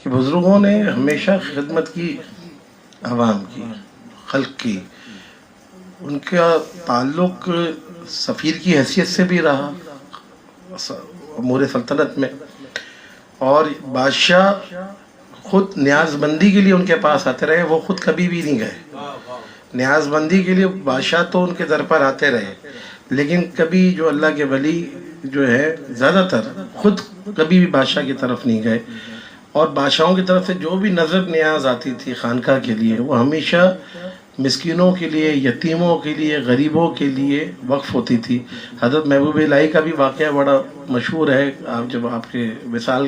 کہ بزرگوں نے ہمیشہ خدمت کی، عوام کی، خلق کی. ان کا تعلق سفیر کی حیثیت سے بھی رہا امور سلطنت میں، اور بادشاہ خود نیاز بندی کے لیے ان کے پاس آتے رہے. وہ خود کبھی بھی نہیں گئے نیاز بندی کے لیے. بادشاہ تو ان کے در پر آتے رہے، لیکن کبھی جو اللہ کے ولی جو ہے زیادہ تر خود کبھی بھی بادشاہ کی طرف نہیں گئے. اور بادشاہوں کی طرف سے جو بھی نظر نیاز آتی تھی خانقاہ کے لیے، وہ ہمیشہ مسکینوں کے لیے، یتیموں کے لیے، غریبوں کے لیے وقف ہوتی تھی. حضرت محبوب الہی کا بھی واقعہ بڑا مشہور ہے. آپ جب آپ کے وصال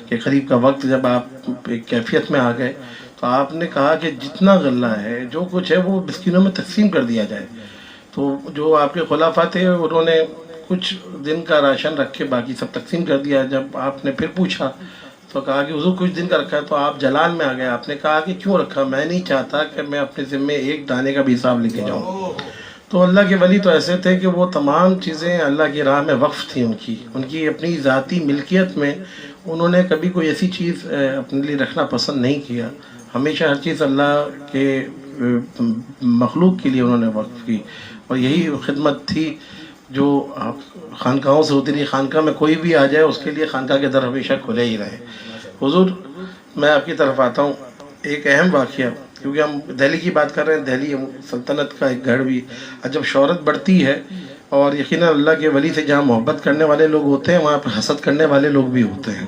کے قریب کا وقت جب آپ ایک کیفیت میں آ گئے تو آپ نے کہا کہ جتنا غلہ ہے، جو کچھ ہے، وہ مسکینوں میں تقسیم کر دیا جائے. تو جو آپ کے خلفاء تھے انہوں نے کچھ دن کا راشن رکھ کے باقی سب تقسیم کر دیا. جب آپ نے پھر پوچھا تو کہا کہ حضور کچھ دن کا رکھا ہے. تو آپ جلال میں آ گئے. آپ نے کہا کہ کیوں رکھا؟ میں نہیں چاہتا کہ میں اپنے ذمے ایک دانے کا بھی حساب لے کے جاؤں. تو اللہ کے ولی تو ایسے تھے کہ وہ تمام چیزیں اللہ کی راہ میں وقف تھیں. ان کی اپنی ذاتی ملکیت میں انہوں نے کبھی کوئی ایسی چیز اپنے لیے رکھنا پسند نہیں کیا. ہمیشہ ہر چیز اللہ کے مخلوق کے لیے انہوں نے وقف کی، اور یہی خدمت تھی جو خانقاہوں سے ہوتی رہی. خانقاہ میں کوئی بھی آ جائے اس کے لیے خانقاہ کے در ہمیشہ کھلے ہی رہے. حضور میں آپ کی طرف آتا ہوں. ایک اہم واقعہ، کیونکہ ہم دہلی کی بات کر رہے ہیں، دہلی سلطنت کا ایک گڑھ بھی. جب شہرت بڑھتی ہے اور یقیناً اللہ کے ولی سے جہاں محبت کرنے والے لوگ ہوتے ہیں وہاں پر حسد کرنے والے لوگ بھی ہوتے ہیں،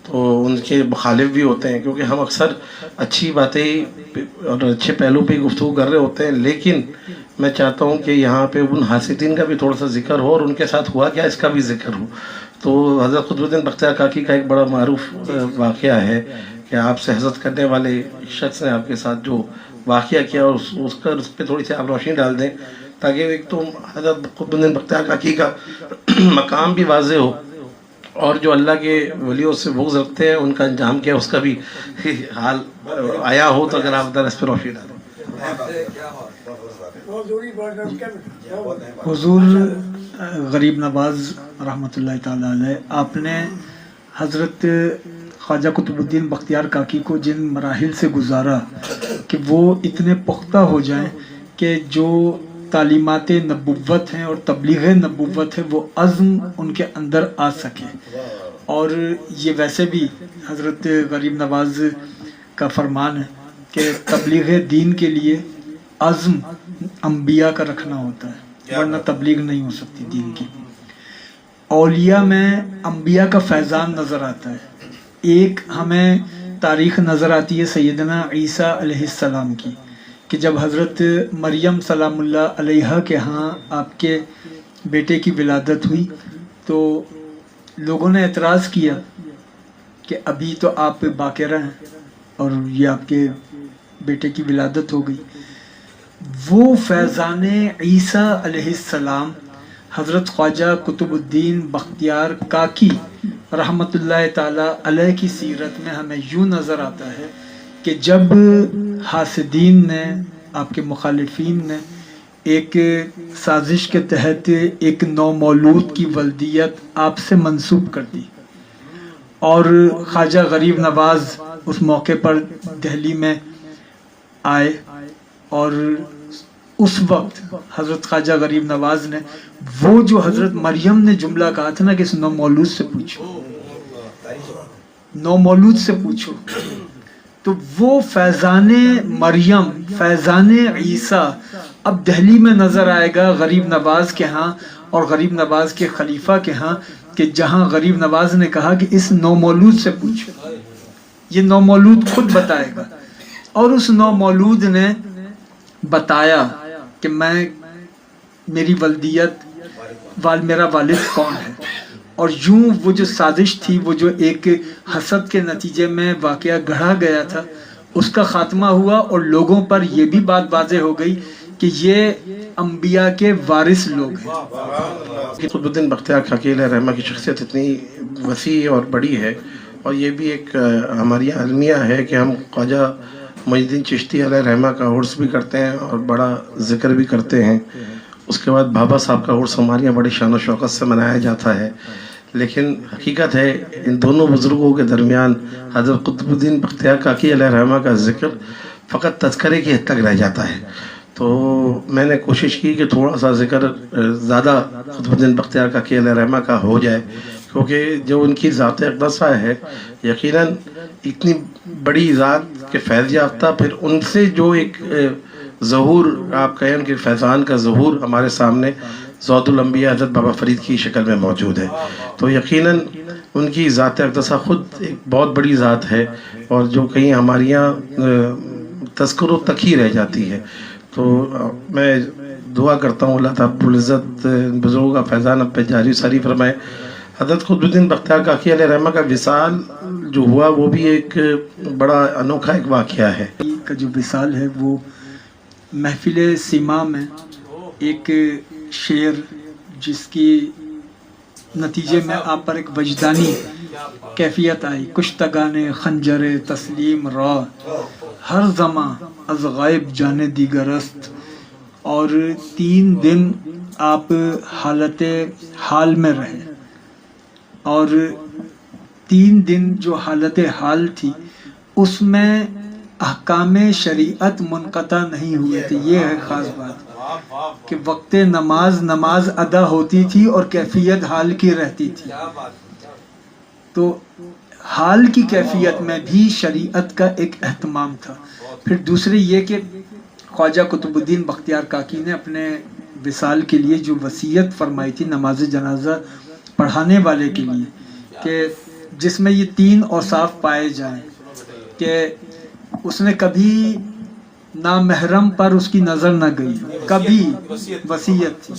تو ان کے مخالف بھی ہوتے ہیں. کیونکہ ہم اکثر اچھی باتیں اور اچھے پہلو پہ گفتگو کر رہے ہوتے ہیں، لیکن میں چاہتا ہوں کہ یہاں پہ ان حاسدین کا بھی تھوڑا سا ذکر ہو، اور ان کے ساتھ ہوا کیا اس کا بھی ذکر ہو. تو حضرت قطب الدین بختیار کاکی کا ایک بڑا معروف واقعہ ہے کہ آپ سے حسد کرنے والے شخص نے آپ کے ساتھ جو واقعہ کیا، اور اس پہ تھوڑی سی آپ روشنی ڈال دیں، تاکہ ایک تو حضرت قطب الدین بختیار کاکی کا مقام بھی واضح ہو، اور جو اللہ کے ولیوں سے بغض رکھتے ہیں ان کا انجام کیا اس کا بھی حال آیا ہو. تو اگر آپ اس پہ روشنی ڈالیں. حضور غریب نواز رحمۃ اللہ تعالیٰ علیہ، آپ نے حضرت خواجہ قطب الدین بختیار کاکی کو جن مراحل سے گزارا کہ وہ اتنے پختہ ہو جائیں کہ جو تعلیمات نبوت ہیں اور تبلیغ نبوت ہے وہ عزم ان کے اندر آ سکے. اور یہ ویسے بھی حضرت غریب نواز کا فرمان ہے کہ تبلیغ دین کے لیے عزم انبیاء کا رکھنا ہوتا ہے، ورنہ تبلیغ نہیں ہو سکتی دین کی. اولیاء میں انبیاء کا فیضان نظر آتا ہے. ایک ہمیں تاریخ نظر آتی ہے سیدنا عیسیٰ علیہ السلام کی، کہ جب حضرت مریم سلام اللہ علیہا کے ہاں آپ کے بیٹے کی ولادت ہوئی تو لوگوں نے اعتراض کیا کہ ابھی تو آپ باقرہ ہیں اور یہ آپ کے بیٹے کی ولادت ہو گئی. وہ فیضان عیسیٰ علیہ السلام حضرت خواجہ قطب الدین بختیار کاکی رحمۃ اللہ تعالیٰ علیہ کی سیرت میں ہمیں یوں نظر آتا ہے کہ جب حاسدین نے، آپ کے مخالفین نے ایک سازش کے تحت ایک نومولود کی ولدیت آپ سے منسوب کر دی، اور خواجہ غریب نواز اس موقع پر دہلی میں آئے، اور اس وقت حضرت خواجہ غریب نواز نے وہ جو حضرت مریم نے جملہ کہا تھا نا کہ اس نومولود سے پوچھو، نومولود سے پوچھو، تو وہ فیضان مریم، فیضان عیسیٰ اب دہلی میں نظر آئے گا غریب نواز کے ہاں اور غریب نواز کے خلیفہ کے ہاں، کہ جہاں غریب نواز نے کہا کہ اس نومولود سے پوچھو. یہ نومولود خود بتائے گا، اور اس نومولود نے بتایا کہ میری ولدیت میرا والد کون ہے. اور یوں وہ جو سازش تھی، وہ جو ایک حسد کے نتیجے میں واقعہ گڑھا گیا تھا، اس کا خاتمہ ہوا، اور لوگوں پر یہ بھی بات واضح ہو گئی کہ یہ انبیاء کے وارث لوگ ہیں. قطب الدین بختیار کاکی علیہ رحمہ کی شخصیت اتنی وسیع اور بڑی ہے، اور یہ بھی ایک ہماری المیہ ہے کہ ہم خواجہ معین الدین چشتی علیہ رحمہ کا عرس بھی کرتے ہیں اور بڑا ذکر بھی کرتے ہیں. اس کے بعد بابا صاحب کا عرس ہمارے یہاں بڑی شان و شوکت سے منایا جاتا ہے. لیکن حقیقت ہے ان دونوں بزرگوں کے درمیان حضرت قطب الدین بختیار کاکی علیہ رحمہ کا ذکر فقط تذکرے کی حد تک رہ جاتا ہے. تو میں نے کوشش کی کہ تھوڑا سا ذکر زیادہ قطب الدین بختیار کاکی علیہ رحمہ کا ہو جائے، کیونکہ جو ان کی ذات اقدسہ ہے یقیناً اتنی بڑی ذات کے فیض یافتہ، پھر ان سے جو ایک ظہور آپ کہیں ان کے فیضان کا ظہور ہمارے سامنے زود الانبیاء حضرت بابا فرید کی شکل میں موجود ہے، تو یقیناً ان کی ذات اقدسہ خود ایک بہت بڑی ذات ہے، اور جو کہیں ہمارے یہاں تذکروں تک ہی رہ جاتی ہے. تو میں دعا کرتا ہوں اللہ تعالیٰ العزت بزرگوں کا فیضان اب پہ جاری ساری فرمائے. حضرت قطب الدین بختیار کاکی علیہ رحمہ کا وصال جو ہوا وہ بھی ایک بڑا انوکھا ایک واقعہ ہے. کا جو وصال ہے وہ محفل سیما میں ایک شعر جس کی نتیجے میں آپ پر ایک وجدانی کیفیت آئی. کشتگان خنجر تسلیم را ہر زمان از غائب جانے دیگر است. اور 3 دن آپ حالت حال میں رہے، اور 3 دن جو حالت حال تھی اس میں احکام شریعت منقطع نہیں ہوئے تھے. یہ ہے خاص بات کہ وقت نماز ادا ہوتی تھی اور کیفیت حال کی رہتی تھی. تو حال کی کیفیت میں بھی شریعت کا ایک اہتمام تھا. پھر دوسرے یہ کہ خواجہ قطب الدین بختیار کاکی نے اپنے وصال کے لیے جو وصیت فرمائی تھی نماز جنازہ پڑھانے والے کے لیے، کہ جس میں یہ 3 اوصاف پائے جائیں کہ اس نے کبھی نامحرم پر اس کی نظر نہ گئی، کبھی وصیت تھی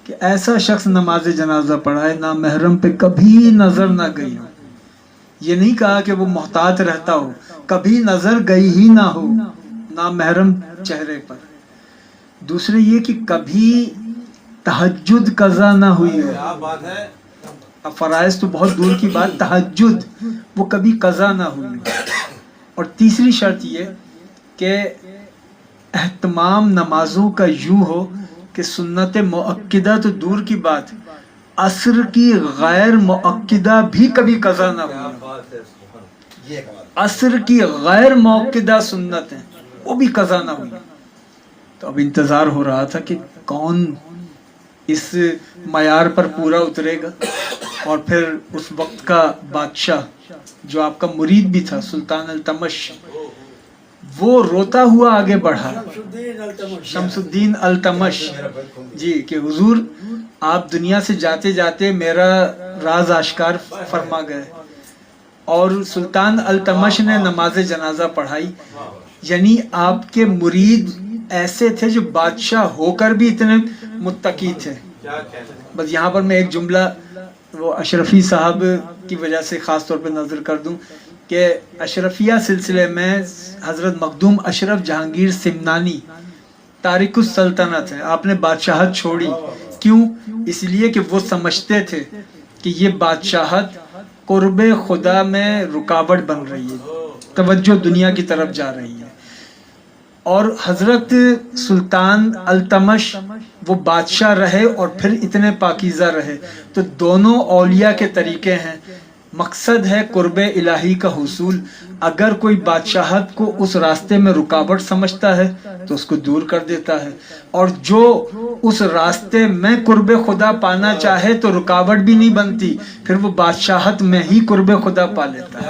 کہ ایسا شخص نماز جنازہ پڑھائے نامحرم پہ کبھی نظر نہ گئی ہو. یہ نہیں کہا کہ وہ محتاط رہتا ہو، کبھی نظر گئی ہی نہ ہو نامحرم چہرے پر. دوسرے یہ کہ کبھی تہجد قضا نہ ہوئی ہو. اب فرائض تو بہت دور کی بات، تہجد وہ کبھی قضا نہ ہوئی ہو. اور تیسری شرط یہ کہ اہتمام نمازوں کا یوں ہو کہ سنت مؤکدہ تو دور کی بات، عصر کی غیر مؤکدہ بھی کبھی قضا نہ ہوئی. عصر کی غیر مؤکدہ سنتیں وہ بھی قضا نہ ہوئی. تو اب انتظار ہو رہا تھا کہ کون اس معیار پر پورا اترے گا. اور پھر اس وقت کا بادشاہ جو آپ کا مرید بھی تھا سلطان التمش، وہ روتا ہوا آگے بڑھا، شمس الدین التمش جی، کہ حضور آپ دنیا سے جاتے جاتے میرا راز آشکار فرما گئے. اور سلطان التمش نے نماز جنازہ پڑھائی. یعنی آپ کے مرید ایسے تھے جو بادشاہ ہو کر بھی اتنے متقی تھے. بس یہاں پر میں ایک جملہ وہ اشرفی صاحب کی وجہ سے خاص طور پہ نظر کر دوں کہ اشرفیہ سلسلے میں حضرت مخدوم اشرف جہانگیر سمنانی تارک السلطنت ہیں. آپ نے بادشاہت چھوڑی، کیوں؟ اس لیے کہ وہ سمجھتے تھے کہ یہ بادشاہت قرب خدا میں رکاوٹ بن رہی ہے، توجہ دنیا کی طرف جا رہی ہے. اور حضرت سلطان التمش وہ بادشاہ رہے اور پھر اتنے پاکیزہ رہے. تو دونوں اولیاء کے طریقے ہیں. مقصد ہے قرب الہی کا حصول. اگر کوئی بادشاہت کو اس راستے میں رکاوٹ سمجھتا ہے تو اس کو دور کر دیتا ہے، اور جو اس راستے میں قرب خدا پانا چاہے تو رکاوٹ بھی نہیں بنتی، پھر وہ بادشاہت میں ہی قرب خدا پا لیتا ہے.